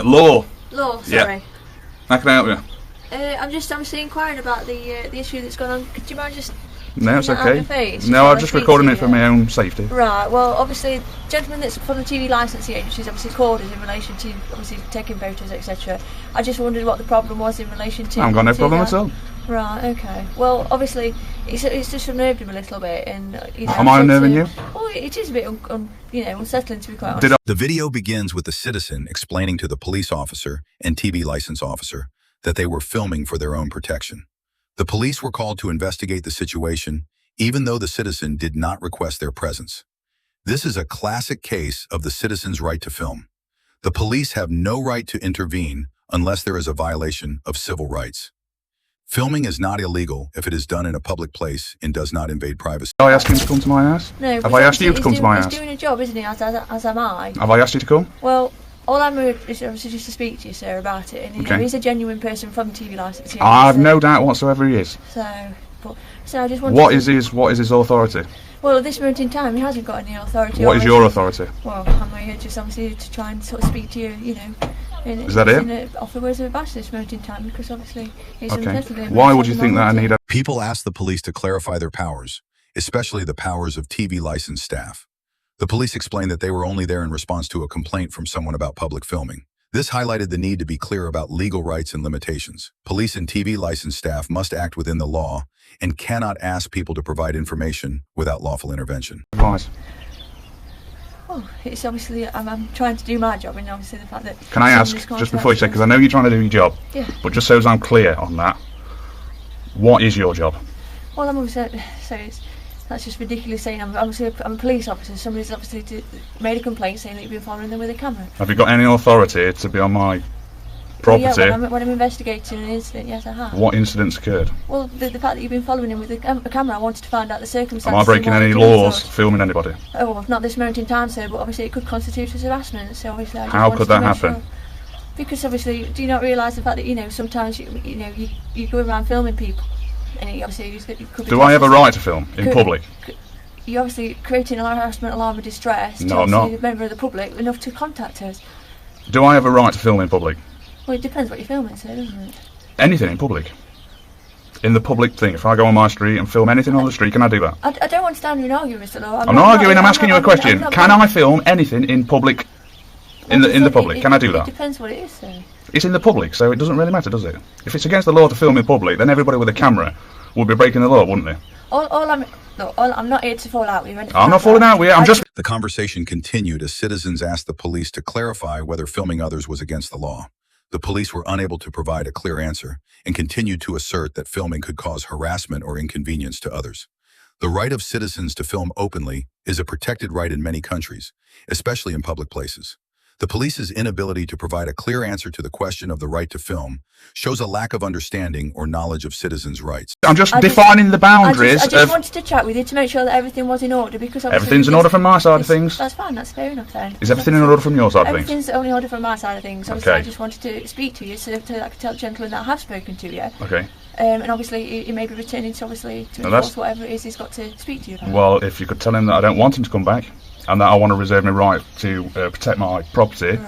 Law. Law, sorry. Yeah. How can I help you? I'm just obviously inquiring about the issue that's gone on. Could you mind just... No, it's taking that out okay. of your face No, while I'm I just speak recording to it for you? my own safety. Right, well, obviously, the gentleman that's from the TV licensing agency has obviously called us in relation to, obviously, taking photos, etc. I just wondered what the problem was in relation to... I haven't got no problem that. at all. Right, okay. Well, obviously, it's just unnerved him a little bit, and... You know, Am I unnerving you? Well, it is a bit, unsettling, to be quite honest. The video begins with the citizen explaining to the police officer and TV license officer that they were filming for their own protection. The police were called to investigate the situation, even though the citizen did not request their presence. This is a classic case of the citizen's right to film. The police have no right to intervene unless there is a violation of civil rights. Filming is not illegal if it is done in a public place and does not invade privacy. Have I asked him to come to my house? No, Have I asked you to come to my house? He's doing a job, isn't he, as am I? Have I asked you to come? Well, all I'm is obviously just to speak to you, sir, about it. And, you know, he's a genuine person from the TV licensing. I've no doubt whatsoever he is. So I just wanted What is his authority? Well, at this moment in time, he hasn't got any authority. What is your authority? Well, I'm here just obviously to try and sort of speak to you, you know. Is that it? Offer words of advice at this moment in time, because obviously it's unsettling. Why would you think that I need a... People ask the police to clarify their powers, especially the powers of TV licensed staff. The police explained that they were only there in response to a complaint from someone about public filming. This highlighted the need to be clear about legal rights and limitations. Police and TV licensed staff must act within the law and cannot ask people to provide information without lawful intervention. Advice. Well, it's obviously, I'm trying to do my job, and obviously the fact that... Can I ask, just before you say, because I know you're trying to do your job, but just so as I'm clear on that, what is your job? Well, I'm obviously, that's just ridiculous saying I'm a police officer. Somebody's obviously made a complaint saying that you've been following them with a camera. Have you got any authority to be on my property? Well, yeah, when I'm investigating an incident, yes I have. What incidents occurred? Well, the fact that you've been following him with a camera, I wanted to find out the circumstances. Am I breaking any laws filming anybody? Oh, well, not this moment in time, sir, but obviously it could constitute as harassment, so obviously I just How could that happen? Sure. Because obviously, do you not realise the fact that, you know, sometimes you go around filming people, and obviously you could be... Do I have a right to film in public? You're obviously creating an harassment, alarm and distress No, I'm not. A member of the public enough to contact us. Do I have a right to film in public? Well, it depends what you're filming, sir, doesn't it? Anything in public. In the public thing. If I go on my street and film anything on the street, can I do that? I don't want to stand here and argue, Mr. Law. I'm not arguing, I'm asking you a question. Can I film anything in public? In the public? Can I do that? It depends what it is, sir. It's in the public, so it doesn't really matter, does it? If it's against the law to film in public, then everybody with a camera would be breaking the law, wouldn't they? I'm not here to fall out with you. I'm not falling out with you, I'm just... The conversation continued as citizens asked the police to clarify whether filming others was against the law. The police were unable to provide a clear answer and continued to assert that filming could cause harassment or inconvenience to others. The right of citizens to film openly is a protected right in many countries, especially in public places. The police's inability to provide a clear answer to the question of the right to film shows a lack of understanding or knowledge of citizens' rights. I'm just defining the boundaries. I just wanted to chat with you to make sure that everything was in order, because everything's in order from my side of things. That's fine, that's fair enough then. Is everything in order from your side of things? Everything's only in order from my side of things. Obviously, I just wanted to speak to you so that I could tell the gentleman that I have spoken to you. Okay. And obviously he may be returning to enforce whatever it is he's got to speak to you about. Well, if you could tell him that I don't want him to come back, and that I want to reserve my right to protect my property,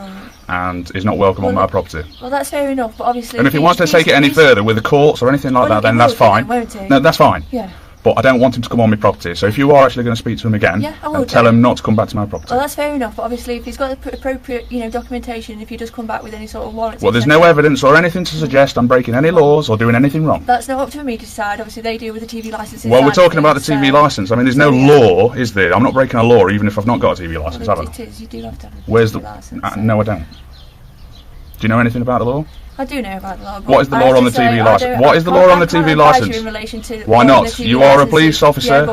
and is not welcome on my property. Well, that's fair enough, but obviously... And if he wants to take it any further with the courts or anything like that, then that's fine. No, that's fine. Yeah. But I don't want him to come on my property. So if you are actually going to speak to him again, tell him not to come back to my property. Well, that's fair enough, but obviously if he's got the appropriate, documentation, if he does come back with any sort of warrants... Well, there's no evidence or anything to suggest I'm breaking any laws or doing anything wrong. That's not up to me to decide. Obviously they deal with the TV licensing. Well, we're talking about the TV licence. I mean, there's no law, is there? I'm not breaking a law even if I've not got a TV licence, have I? It is. You do have to have a Where's TV licence. No, I don't. Do you know anything about the law? I do know about the law. What is the law on the TV licence? What is the law on the TV licence? Why not? You are a police officer.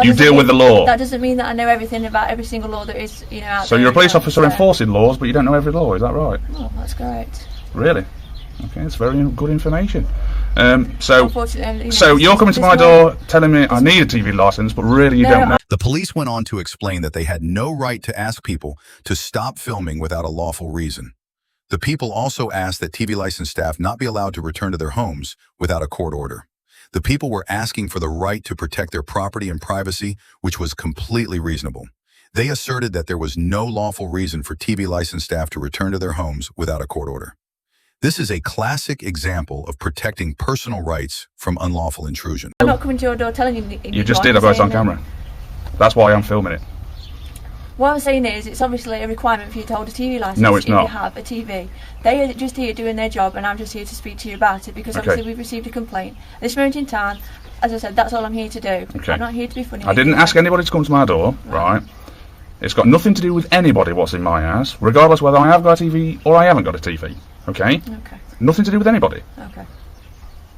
You deal with the law. That doesn't mean that I know everything about every single law that is, out there. So you're a police officer enforcing laws, but you don't know every law. Is that right? Oh, that's correct. Really? Okay, it's very good information. So you're coming to my door telling me I need a TV licence, but really you don't know. The police went on to explain that they had no right to ask people to stop filming without a lawful reason. The people also asked that TV license staff not be allowed to return to their homes without a court order. The people were asking for the right to protect their property and privacy, which was completely reasonable. They asserted that there was no lawful reason for TV licensed staff to return to their homes without a court order. This is a classic example of protecting personal rights from unlawful intrusion. I'm not coming to your door telling you. You just did. I've got it on camera. That's why I'm filming it. What I'm saying is, it's obviously a requirement for you to hold a TV license. No, it's not. If you have a TV. They are just here doing their job, and I'm just here to speak to you about it, because obviously we've received a complaint. At this moment in time, as I said, that's all I'm here to do. Okay. I'm not here to be funny. I didn't ask anybody to come to my door, right? It's got nothing to do with anybody what's in my house, regardless whether I have got a TV or I haven't got a TV, okay? Okay. Nothing to do with anybody. Okay.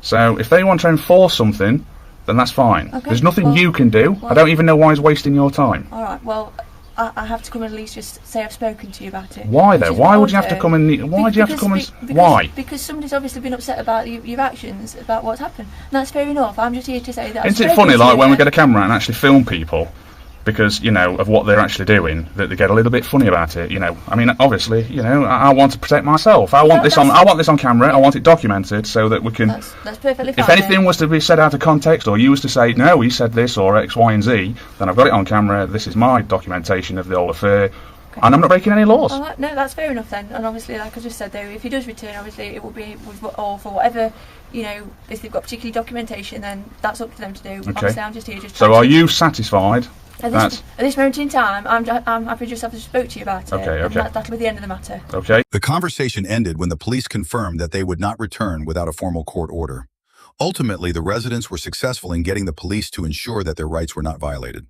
So if they want to enforce something, then that's fine. Okay. There's nothing you can do. I don't even know why he's wasting your time. Alright, well, I have to come and at least just say I've spoken to you about it. Why though? Why would you have to come and... Why do you have to come and... Why? Because somebody's obviously been upset about your actions, about what's happened. And that's fair enough. I'm just here to say that. Isn't it funny, like, when we get a camera and actually film people, because, you know, of what they're actually doing, that they get a little bit funny about it, you know. I mean, obviously, you know, I want to protect myself. I want this on camera. I want it documented so that we can... That's perfectly fine. If anything was to be said out of context, or you was to say, no, he said this, or X, Y, and Z, then I've got it on camera. This is my documentation of the whole affair. Okay. And I'm not breaking any laws. No, that's fair enough then. And obviously, like I just said though, if he does return, obviously it will be for whatever, you know, if they've got particular documentation, then that's up to them to do. Okay. Obviously, I'm just here just... So are you satisfied? At this moment in time, I'm happy just to have spoke to you about it. Okay. That'll be the end of the matter. Okay. The conversation ended when the police confirmed that they would not return without a formal court order. Ultimately, the residents were successful in getting the police to ensure that their rights were not violated.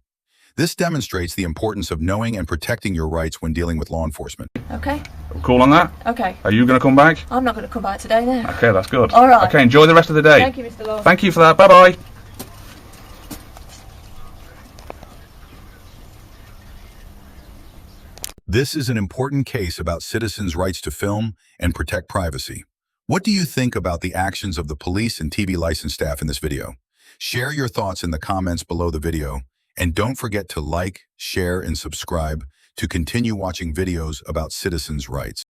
This demonstrates the importance of knowing and protecting your rights when dealing with law enforcement. Okay. Cool on that? Okay. Are you going to come back? I'm not going to come back today, no. Okay, that's good. All right. Okay, enjoy the rest of the day. Thank you, Mr. Law. Thank you for that. Bye-bye. This is an important case about citizens' rights to film and protect privacy. What do you think about the actions of the police and TV license staff in this video? Share your thoughts in the comments below the video, and don't forget to like, share, and subscribe to continue watching videos about citizens' rights.